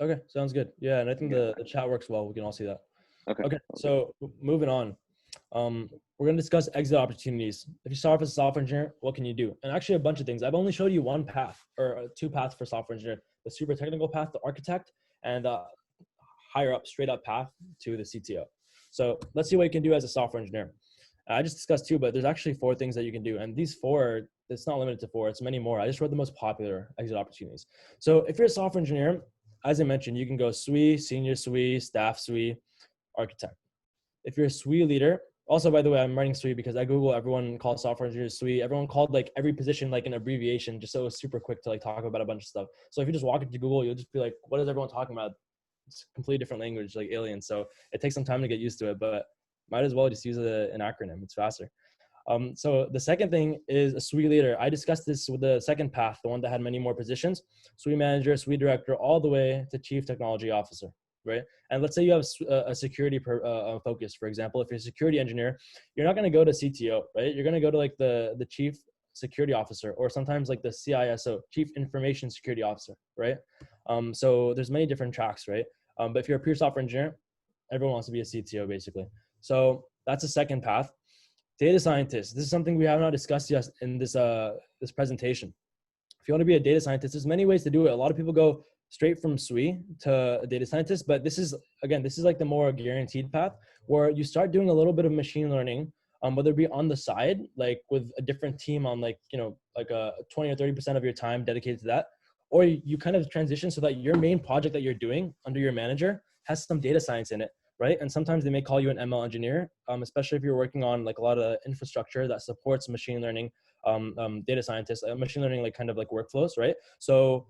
Okay, sounds good. Yeah, and I think the chat works well. We can all see that. Okay. Okay, so moving on. We're going to discuss exit opportunities. If you start off as a software engineer, what can you do? And actually a bunch of things. I've only showed you one path or two paths for software engineer, the super technical path, the architect, and higher up, straight up path to the CTO. So let's see what you can do as a software engineer. I just discussed two, but there's actually four things that you can do. And these four, it's not limited to four, it's many more. I just wrote the most popular exit opportunities. So if you're a software engineer, as I mentioned, you can go SWE, senior SWE, staff SWE, architect. If you're a SWE leader, also, by the way, I'm writing SWE because I Google everyone calls software engineers SWE. Everyone called like every position like an abbreviation, just so it was super quick to like talk about a bunch of stuff. So if you just walk into Google, you'll just be like, what is everyone talking about? It's a completely different language, like alien. So it takes some time to get used to it, but might as well just use an acronym. It's faster. So the second thing is a SWE leader. I discussed this with the second path, the one that had many more positions, SWE manager, SWE director, all the way to chief technology officer, right? And let's say you have a security focus, for example. If you're a security engineer, you're not going to go to CTO, right? You're going to go to like the chief security officer, or sometimes like the CISO, chief information security officer, right? So there's many different tracks, right? But if you're a pure software engineer, everyone wants to be a CTO basically. So that's the second path. Data scientist. This is something we have not discussed yet in this presentation. If you want to be a data scientist, there's many ways to do it. A lot of people go straight from SWE to a data scientist, but this is like the more guaranteed path where you start doing a little bit of machine learning, whether it be on the side, like with a different team on like, like a 20 or 30% of your time dedicated to that, or you kind of transition so that your main project that you're doing under your manager has some data science in it. Right. And sometimes they may call you an ML engineer, especially if you're working on like a lot of infrastructure that supports machine learning, data scientists, machine learning, like kind of like workflows. Right. So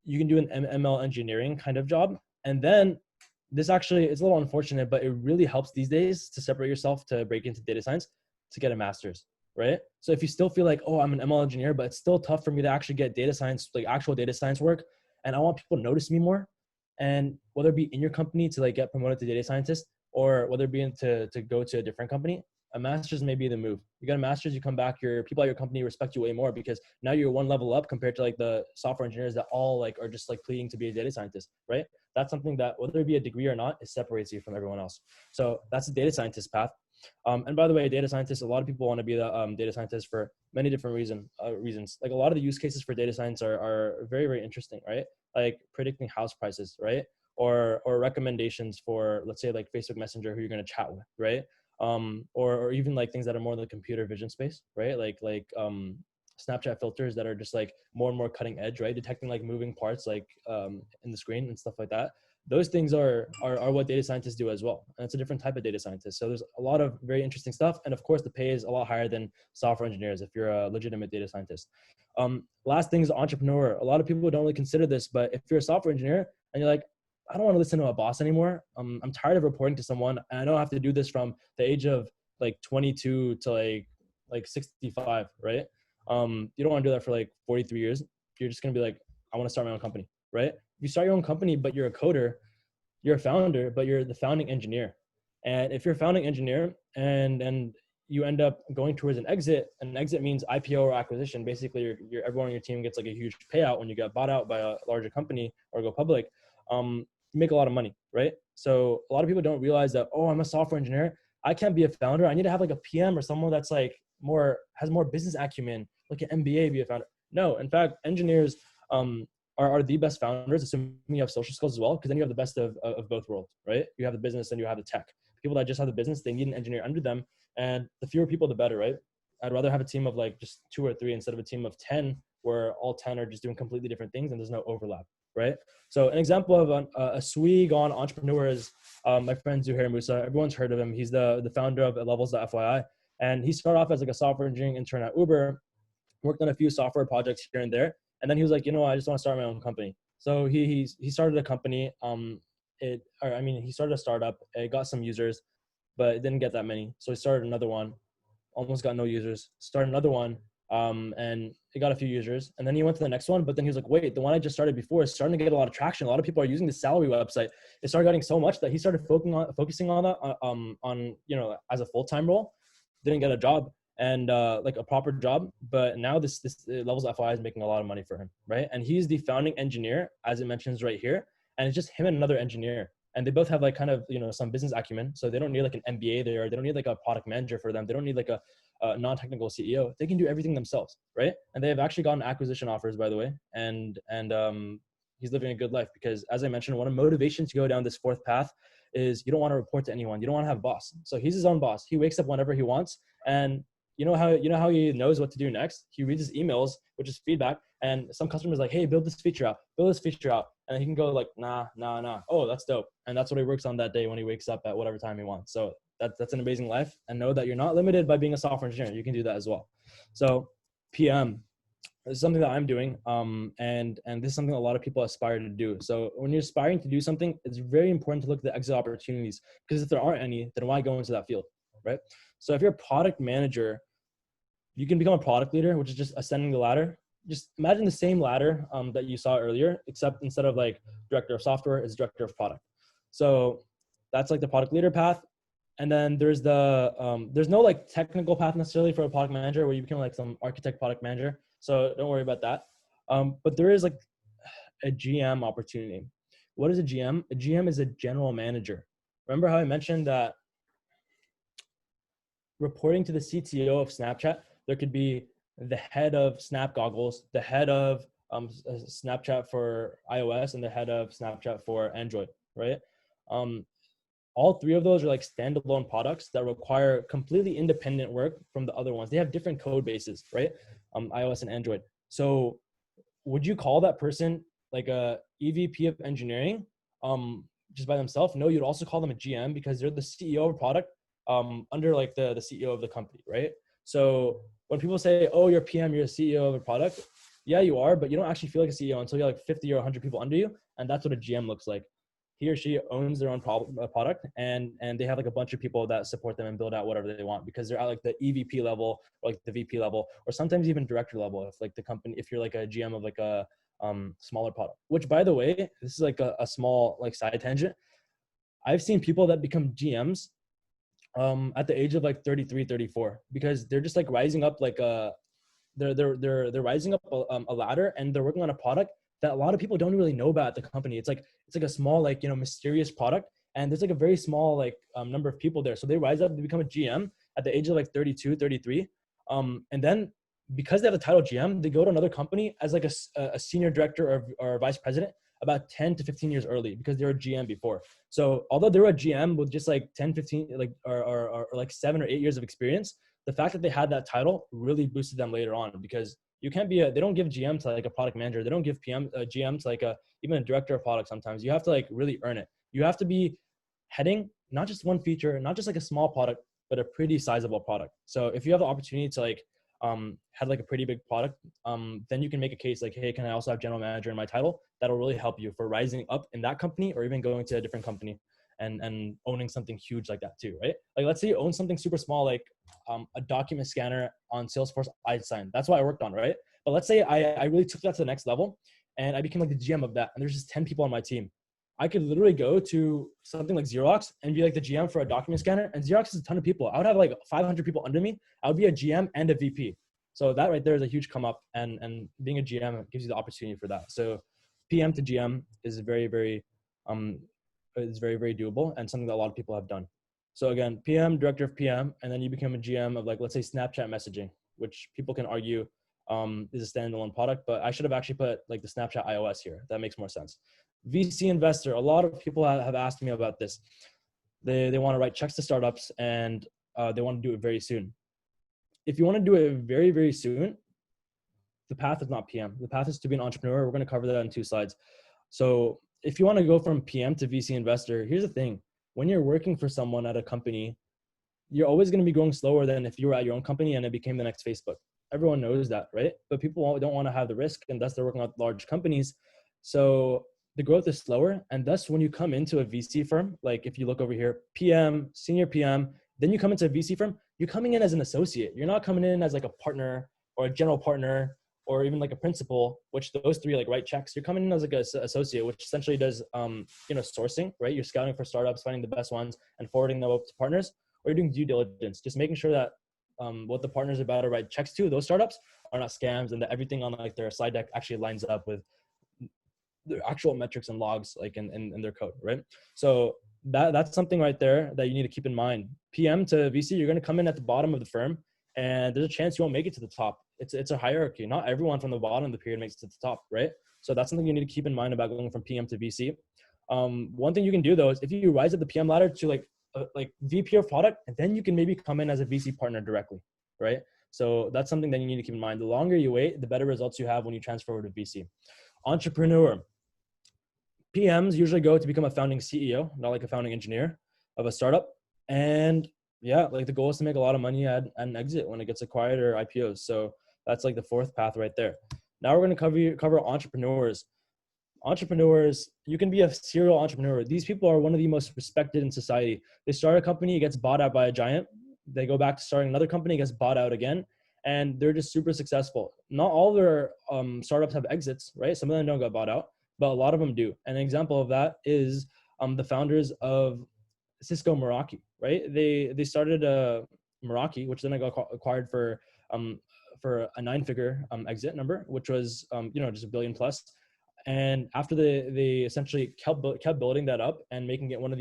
you can do an ML engineering kind of job. And then this actually is a little unfortunate, but it really helps these days to separate yourself to break into data science to get a master's. Right. So if you still feel like, oh, I'm an ML engineer, but it's still tough for me to actually get data science, like actual data science work, and I want people to notice me more. And whether it be in your company to like get promoted to data scientist, or whether it be to go to a different company, a master's may be the move. You got a master's, you come back, your people at your company respect you way more because now you're one level up compared to like the software engineers that all like are just like pleading to be a data scientist, right? That's something that whether it be a degree or not, it separates you from everyone else. So that's the data scientist path. And by the way, data scientists, a lot of people want to be the data scientist for many different reasons. Like a lot of the use cases for data science are very, very interesting, right? Like predicting house prices, right? Or recommendations for, let's say, like Facebook Messenger, who you're going to chat with, right? Or even like things that are more in the computer vision space, right? Like Snapchat filters that are just like more and more cutting edge, right? Detecting like moving parts like in the screen and stuff like that. Those things are what data scientists do as well. And it's a different type of data scientist. So there's a lot of very interesting stuff. And of course, the pay is a lot higher than software engineers if you're a legitimate data scientist. Last thing is entrepreneur. A lot of people don't really consider this, but if you're a software engineer and you're like, I don't want to listen to a boss anymore. I'm tired of reporting to someone, and I don't have to do this from the age of like 22 to like 65, right? You don't want to do that for like 43 years. You're just going to be like, I want to start my own company, right? If you start your own company, but you're a coder, you're a founder, but you're the founding engineer. And if you're a founding engineer and you end up going towards an exit means IPO or acquisition. Basically, everyone on your team gets like a huge payout when you get bought out by a larger company or go public. You make a lot of money, right? So a lot of people don't realize that, oh, I'm a software engineer, I can't be a founder. I need to have like a PM or someone that's like has more business acumen, like an MBA, be a founder. No, in fact, engineers are the best founders, assuming you have social skills as well, because then you have the best of both worlds, right? You have the business and you have the tech. People that just have the business, they need an engineer under them, and the fewer people, the better, right? I'd rather have a team of like just 2 or 3 instead of a team of 10 where all 10 are just doing completely different things and there's no overlap, right? So an example of a SWE gone entrepreneur is my friend Zuhair Musa. Everyone's heard of him. He's the founder of Levels.fyi. And he started off as like a software engineering intern at Uber, worked on a few software projects here and there. And then he was like, I just want to start my own company. So he started a company. He started a startup. It got some users, but it didn't get that many. So he started another one, almost got no users, started another one, and it got a few users. And then he went to the next one, but then he was like, wait, the one I just started before is starting to get a lot of traction. A lot of people are using the salary website. It started getting so much that he started focusing on that, as a full-time role. Didn't get a job and like a proper job, but now this Levels FI is making a lot of money for him, right? And he's the founding engineer, as it mentions right here. and it's just him and another engineer. And they both have like kind of, you know, some business acumen. So they don't need like an MBA there. They don't need like a product manager for them. They don't need like a non-technical CEO. They can do everything themselves, right? And they have actually gotten acquisition offers, by the way. And he's living a good life because, as I mentioned, one of the motivations to go down this fourth path is you don't want to report to anyone. You don't want to have a boss. So he's his own boss. He wakes up whenever he wants. And you know how he knows what to do next? He reads his emails, which is feedback. And some customers like, hey, build this feature out. And he can go like, nah. Oh, that's dope. And that's what he works on that day when he wakes up at whatever time he wants. So that's an amazing life. And know that you're not limited by being a software engineer. You can do that as well. So PM is something that I'm doing. And this is something a lot of people aspire to do. So when you're aspiring to do something, it's very important to look at the exit opportunities, because if there aren't any, then why go into that field, right? So if you're a product manager, you can become a product leader, which is just ascending the ladder. Just imagine the same ladder that you saw earlier, except instead of like director of software, it's director of product. So that's like the product leader path. And then there's there's no like technical path necessarily for a product manager where you become like some architect product manager. So don't worry about that. But there is like a GM opportunity. What is a GM? A GM is a general manager. Remember how I mentioned that reporting to the CTO of Snapchat, there could be the head of Snap Goggles, the head of Snapchat for iOS, and the head of Snapchat for Android, right? All three of those are like standalone products that require completely independent work from the other ones. They have different code bases, right? iOS and Android. So would you call that person like a EVP of engineering just by themselves? No, you'd also call them a GM because they're the CEO of a product under like the CEO of the company, right? So when people say, oh, you're PM, you're a CEO of a product, yeah, you are, but you don't actually feel like a CEO until you have like 50 or 100 people under you. And that's what a GM looks like. He or she owns their own product, and they have like a bunch of people that support them and build out whatever they want, because they're at like the EVP level or like the VP level, or sometimes even director level. If like the company, if you're like a GM of like a smaller product, which by the way, this is like a small like side tangent. I've seen people that become GMs at the age of like 33, 34, because they're just like rising up like they're rising up a ladder, and they're working on a product that a lot of people don't really know about at the company. It's like a small, like, you know, mysterious product, and there's like a very small like number of people there. So they rise up to become a GM at the age of like 32, 33. And then because they have the title GM, they go to another company as like a senior director or vice president about 10 to 15 years early, because they were a GM before. So although they were a GM with just like 10, 15, like, or like 7 or 8 years of experience, the fact that they had that title really boosted them later on, because you can't be they don't give GM to like a product manager. They don't give GM to like even a director of product. Sometimes you have to like really earn it. You have to be heading not just one feature, not just like a small product, but a pretty sizable product. So if you have the opportunity to like head like a pretty big product, then you can make a case like, hey, can I also have general manager in my title? That'll really help you for rising up in that company, or even going to a different company and owning something huge like that too, right? Like let's say you own something super small, like a document scanner on Salesforce Einstein. That's what I worked on, right? But let's say I really took that to the next level, and I became like the GM of that, and there's just 10 people on my team. I could literally go to something like Xerox and be like the GM for a document scanner, and Xerox is a ton of people. I would have like 500 people under me. I would be a GM and a VP. So that right there is a huge come up, and being a GM gives you the opportunity for that. So PM to GM is very, very doable, and something that a lot of people have done. So again, PM, director of PM, and then you become a GM of like, let's say Snapchat messaging, which people can argue is a standalone product, but I should have actually put like the Snapchat iOS here. That makes more sense. VC investor, a lot of people have asked me about this. They want to write checks to startups, and they want to do it very soon. If you want to do it very, very soon, the path is not PM. The path is to be an entrepreneur. We're going to cover that in 2 slides. So if you want to go from PM to VC investor, here's the thing. When you're working for someone at a company, you're always going to be growing slower than if you were at your own company and it became the next Facebook. Everyone knows that, right? But people don't want to have the risk, and thus they're working on large companies. So the growth is slower. And thus when you come into a VC firm, like if you look over here, PM, senior PM, then you come into a VC firm, you're coming in as an associate. You're not coming in as like a partner or a general partner or even like a principal, which those 3 like write checks. You're coming in as like an associate, which essentially does, sourcing, right? You're scouting for startups, finding the best ones and forwarding them up to partners, or you're doing due diligence, just making sure that what the partners are about to write checks to, those startups, are not scams, and that everything on like their slide deck actually lines up with the actual metrics and logs like in their code, right? So that's something right there that you need to keep in mind. PM to VC, you're going to come in at the bottom of the firm, and there's a chance you won't make it to the top. It's a hierarchy. Not everyone from the bottom of the pyramid makes it to the top, right? So that's something you need to keep in mind about going from PM to VC. One thing you can do though is if you rise up the PM ladder to like VP of product, and then you can maybe come in as a VC partner directly, right? So that's something that you need to keep in mind. The longer you wait, the better results you have when you transfer over to VC. Entrepreneur. PMs usually go to become a founding CEO, not like a founding engineer of a startup. And yeah, like the goal is to make a lot of money at an exit when it gets acquired or IPOs. So that's like the fourth path right there. Now we're going to cover entrepreneurs. Entrepreneurs, you can be a serial entrepreneur. These people are one of the most respected in society. They start a company, it gets bought out by a giant. They go back to starting another company, it gets bought out again. And they're just super successful. Not all their startups have exits, right? Some of them don't get bought out, but a lot of them do. An example of that is the founders of Cisco Meraki, right? They started Meraki, which then got acquired for a 9-figure exit number, which was just $1 billion plus. And after they essentially kept building that up and making it one of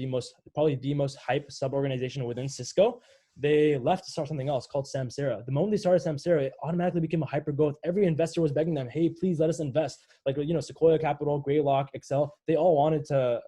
probably the most hype sub-organization within Cisco, they left to start something else called Samsara. The moment they started Samsara, it automatically became a hyper growth. Every investor was begging them, hey, please let us invest. Like, Sequoia Capital, Greylock, Excel, they all wanted to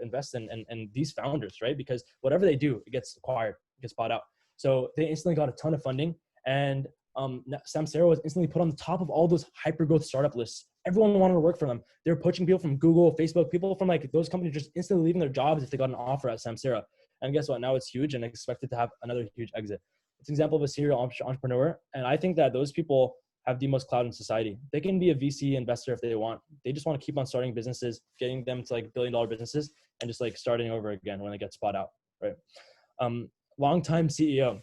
invest in these founders, right? Because whatever they do, it gets acquired, it gets bought out. So they instantly got a ton of funding, and Samsara was instantly put on the top of all those hyper growth startup lists. Everyone wanted to work for them. They were poaching people from Google, Facebook, people from like those companies just instantly leaving their jobs if they got an offer at Samsara. And guess what? Now it's huge and expected to have another huge exit. It's an example of a serial entrepreneur. And I think that those people have the most clout in society. They can be a VC investor if they want. They just want to keep on starting businesses, getting them to like $1 billion businesses, and just like starting over again when they get spot out, right? Long-time CEO.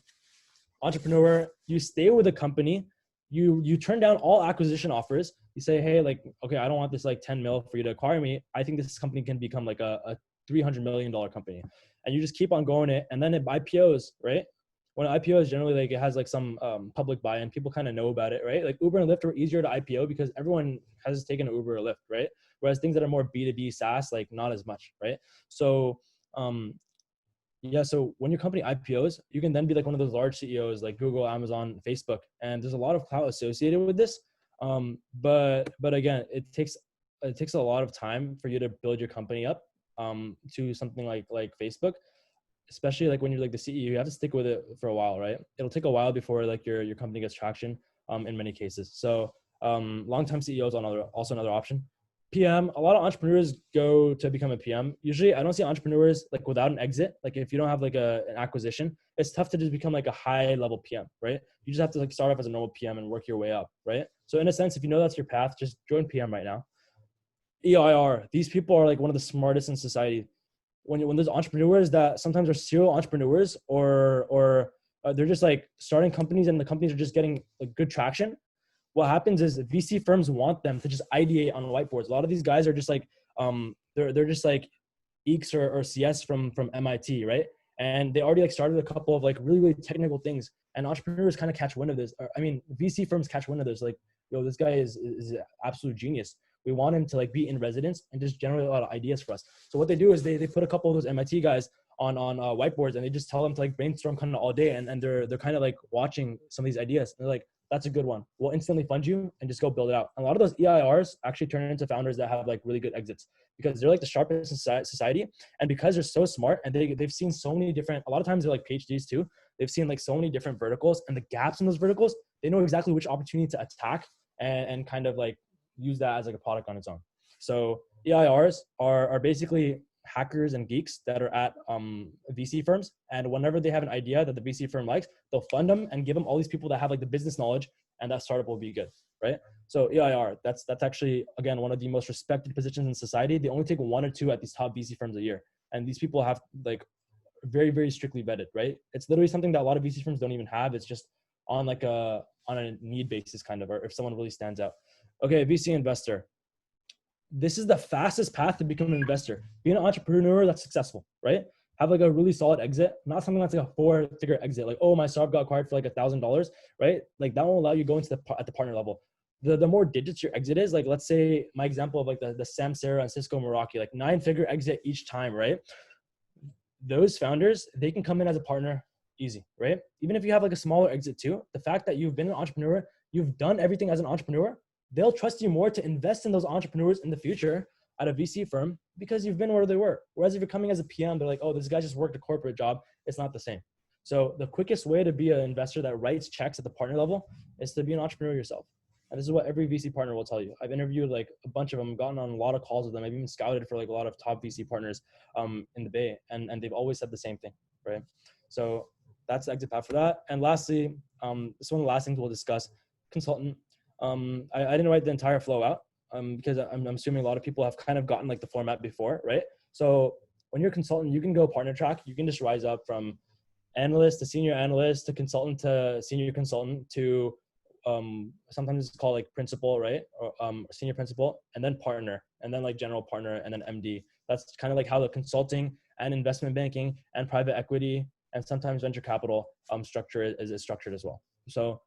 Entrepreneur, you stay with a company, you turn down all acquisition offers. You say, hey, like, okay, I don't want this like 10 mil for you to acquire me. I think this company can become like a $300 million company. And you just keep on going it. And then it IPOs, right? When it IPOs, generally like it has like some public buy-in. People kind of know about it, right? Like Uber and Lyft are easier to IPO because everyone has taken an Uber or Lyft, right? Whereas things that are more B2B SaaS, like not as much, right? So, so when your company IPOs, you can then be like one of those large CEOs like Google, Amazon, Facebook, and there's a lot of clout associated with this. But again, it takes a lot of time for you to build your company up to something like Facebook, especially like when you're like the CEO, you have to stick with it for a while, right? It'll take a while before like your company gets traction in many cases. So long-time CEO is also another option. PM, a lot of entrepreneurs go to become a PM. Usually I don't see entrepreneurs like without an exit. Like if you don't have like an acquisition, it's tough to just become like a high level PM, right? You just have to like start off as a normal PM and work your way up, right? So in a sense, if you know that's your path, just join PM right now. EIR, these people are like one of the smartest in society. When there's entrepreneurs that sometimes are serial entrepreneurs or they're just like starting companies and the companies are just getting like good traction, what happens is VC firms want them to just ideate on whiteboards. A lot of these guys are just like, they're just like EECS or CS from MIT, right? And they already like started a couple of like really, really technical things, and entrepreneurs kind of catch wind of this. VC firms catch wind of this. Like, yo, this guy is an absolute genius. We want him to like be in residence and just generate a lot of ideas for us. So what they do is they put a couple of those MIT guys on whiteboards, and they just tell them to like brainstorm kind of all day. And they're kind of like watching some of these ideas. And they're like, that's a good one. We'll instantly fund you and just go build it out. And a lot of those EIRs actually turn into founders that have like really good exits because they're like the sharpest in society. And because they're so smart and they've seen so many different, a lot of times they're like PhDs too. They've seen like so many different verticals and the gaps in those verticals. They know exactly which opportunity to attack and kind of like use that as like a product on its own. So EIRs are basically hackers and geeks that are at VC firms, and whenever they have an idea that the VC firm likes, they'll fund them and give them all these people that have like the business knowledge, and that startup will be good, right? So EIR, that's actually again one of the most respected positions in society. They only take 1 or 2 at these top VC firms a year, and these people have like very, very strictly vetted, right? It's literally something that a lot of VC firms don't even have. It's just on like a need basis kind of, or if someone really stands out. Okay, VC investor. This is the fastest path to become an investor. Be an entrepreneur that's successful, right? Have like a really solid exit, not something that's like a 4-figure exit. Like, oh, my startup got acquired for like $1,000, right? Like that won't allow you to go into at the partner level. the more digits your exit is, like let's say my example of like the Sam Sarah and Cisco Meraki, like 9-figure exit each time, right? Those founders, they can come in as a partner easy, right? Even if you have like a smaller exit too, the fact that you've been an entrepreneur, you've done everything as an entrepreneur, they'll trust you more to invest in those entrepreneurs in the future at a VC firm because you've been where they were. Whereas if you're coming as a PM, they're like, oh, this guy just worked a corporate job. It's not the same. So the quickest way to be an investor that writes checks at the partner level is to be an entrepreneur yourself. And this is what every VC partner will tell you. I've interviewed like a bunch of them, gotten on a lot of calls with them. I've even scouted for like a lot of top VC partners in the Bay, and they've always said the same thing, right? So that's the exit path for that. And lastly, this is one of the last things we'll discuss, consultant. I didn't write the entire flow out because I'm assuming a lot of people have kind of gotten like the format before, right? So when you're a consultant, you can go partner track. You can just rise up from analyst to senior analyst to consultant to senior consultant to sometimes it's called like principal, right? Or senior principal, and then partner, and then like general partner, and then MD. That's kind of like how the consulting and investment banking and private equity and sometimes venture capital structure is structured as well. So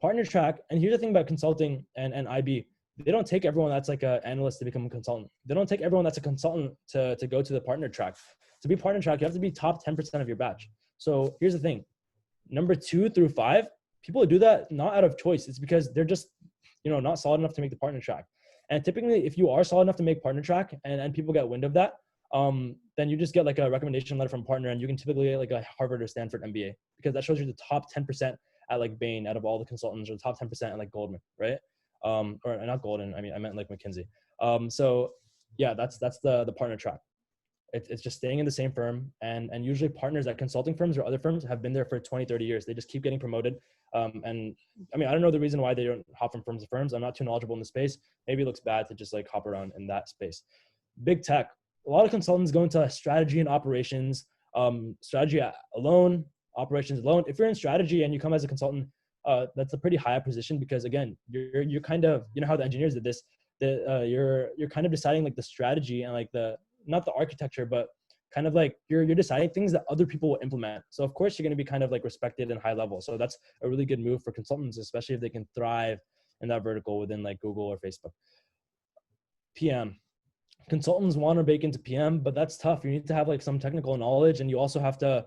partner track. And here's the thing about consulting and IB. They don't take everyone that's like an analyst to become a consultant. They don't take everyone that's a consultant to go to the partner track. To be partner track, you have to be top 10% of your batch. So here's the thing. Number 2 through 5, people do that not out of choice. It's because they're just, not solid enough to make the partner track. And typically, if you are solid enough to make partner track and people get wind of that, then you just get like a recommendation letter from partner, and you can typically get like a Harvard or Stanford MBA, because that shows you the top 10% at like Bain out of all the consultants, or the top 10% at like Goldman, right? Or not Golden. I meant like McKinsey. So yeah, that's the partner track. It's just staying in the same firm, and usually partners at consulting firms or other firms have been there for 20, 30 years. They just keep getting promoted. And I mean, I don't know the reason why they don't hop from firms to firms. I'm not too knowledgeable in the space. Maybe it looks bad to just like hop around in that space. Big tech. A lot of consultants go into strategy and operations, strategy alone, operations alone. If you're in strategy and you come as a consultant, that's a pretty high position, because again, you're kind of, how the engineers did this, you're kind of deciding like the strategy and like not the architecture, but kind of like you're deciding things that other people will implement. So of course you're going to be kind of like respected and high level. So that's a really good move for consultants, especially if they can thrive in that vertical within like Google or Facebook. PM. Consultants want to break into PM, but that's tough. You need to have like some technical knowledge, and you also have to,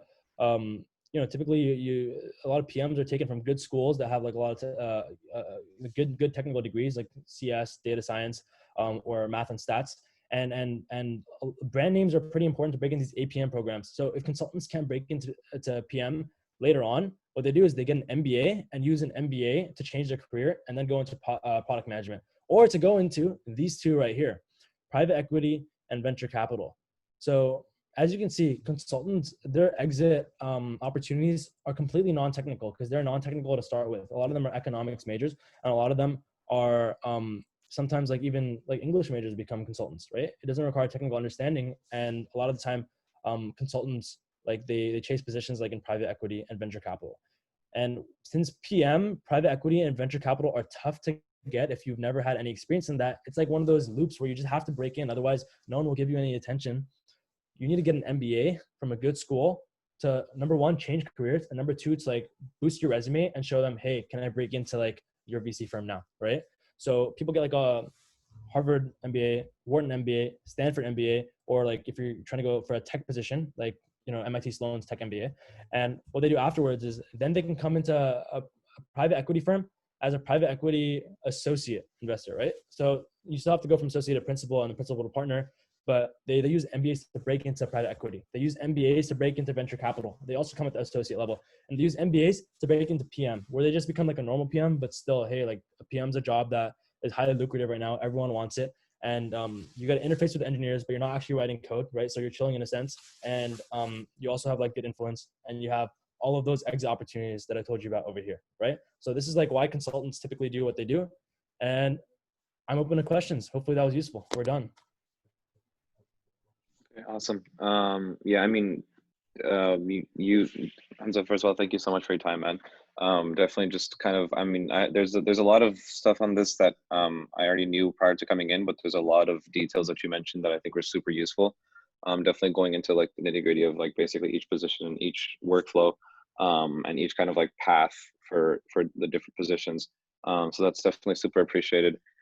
typically a lot of PMs are taken from good schools that have like a lot of good technical degrees like CS, data science, or math and stats. And brand names are pretty important to break into these APM programs. So if consultants can't break into PM later on, what they do is they get an MBA and use an MBA to change their career and then go into product management, or to go into these two right here, private equity and venture capital. So as you can see, consultants, their exit opportunities are completely non-technical, because they're non-technical to start with. A lot of them are economics majors, and a lot of them are sometimes like even like English majors become consultants, right? It doesn't require technical understanding. And a lot of the time, consultants, like they chase positions like in private equity and venture capital. And since PM, private equity and venture capital are tough to get if you've never had any experience in that, it's like one of those loops where you just have to break in. Otherwise, no one will give you any attention. You need to get an MBA from a good school to, number 1, change careers. And number 2, it's like boost your resume and show them, hey, can I break into like your VC firm now, right? So people get like a Harvard MBA, Wharton MBA, Stanford MBA, or like if you're trying to go for a tech position, like, MIT Sloan's tech MBA. And what they do afterwards is then they can come into a private equity firm as a private equity associate investor, right? So you still have to go from associate to principal and the principal to partner, but they use MBAs to break into private equity. They use MBAs to break into venture capital. They also come at the associate level, and they use MBAs to break into PM, where they just become like a normal PM, but still, hey, like a PM's a job that is highly lucrative right now. Everyone wants it. And you got to interface with engineers, but you're not actually writing code, right? So you're chilling in a sense. And you also have like good influence, and you have all of those exit opportunities that I told you about over here, right? So this is like why consultants typically do what they do. And I'm open to questions. Hopefully that was useful. We're done. Okay, awesome. Yeah, I mean, Hamza, first of all, thank you so much for your time, man. Definitely just kind of, I mean, there's a lot of stuff on this that I already knew prior to coming in, but there's a lot of details that you mentioned that I think were super useful. Definitely going into like the nitty gritty of like basically each position and each workflow, and each kind of like path for the different positions. So that's definitely super appreciated.